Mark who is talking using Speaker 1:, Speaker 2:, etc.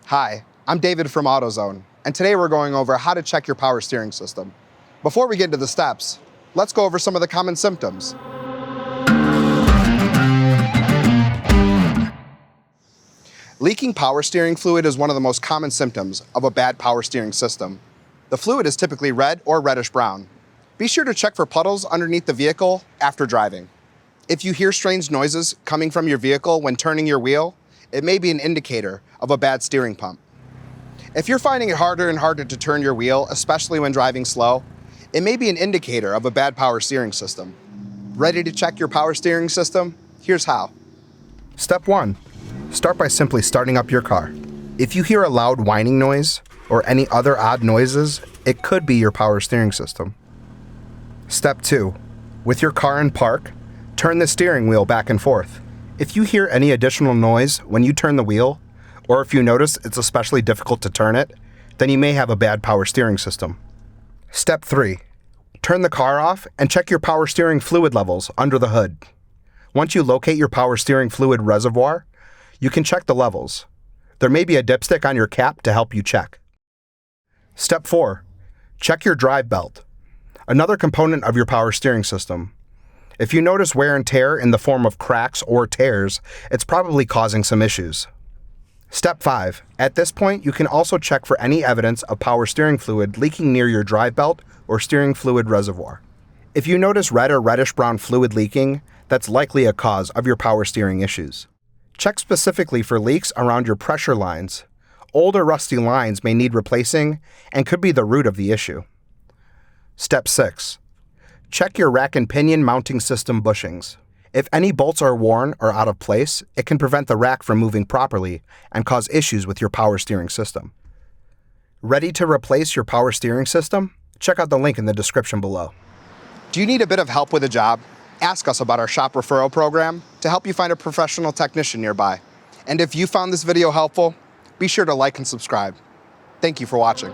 Speaker 1: Hi, I'm David from Autozone, and today we're going over how to check your power steering system. Before we get into the steps, let's go over some of the common symptoms. Leaking power steering fluid is one of the most common symptoms of a bad power steering system. The fluid is typically red or reddish-brown. Be sure to check for puddles underneath the vehicle after driving. If you hear strange noises coming from your vehicle when turning your wheel, it may be an indicator of a bad steering pump. If you're finding it harder and harder to turn your wheel, especially when driving slow, it may be an indicator of a bad power steering system. Ready to check your power steering system? Here's how. Step 1. Start by simply starting up your car. If you hear a loud whining noise or any other odd noises, it could be your power steering system. Step 2. With your car in park, turn the steering wheel back and forth. If you hear any additional noise when you turn the wheel, or if you notice it's especially difficult to turn it, then you may have a bad power steering system. Step 3. Turn the car off and check your power steering fluid levels under the hood. Once you locate your power steering fluid reservoir, you can check the levels. There may be a dipstick on your cap to help you check. Step 4. Check your drive belt, another component of your power steering system. If you notice wear and tear in the form of cracks or tears, it's probably causing some issues. Step 5. At this point, you can also check for any evidence of power steering fluid leaking near your drive belt or steering fluid reservoir. If you notice red or reddish-brown fluid leaking, that's likely a cause of your power steering issues. Check specifically for leaks around your pressure lines. Old or rusty lines may need replacing and could be the root of the issue. Step 6. Check your rack and pinion mounting system bushings. If any bolts are worn or out of place, it can prevent the rack from moving properly and cause issues with your power steering system. Ready to replace your power steering system? Check out the link in the description below. Do you need a bit of help with a job? Ask us about our shop referral program to help you find a professional technician nearby. And if you found this video helpful, be sure to like and subscribe. Thank you for watching.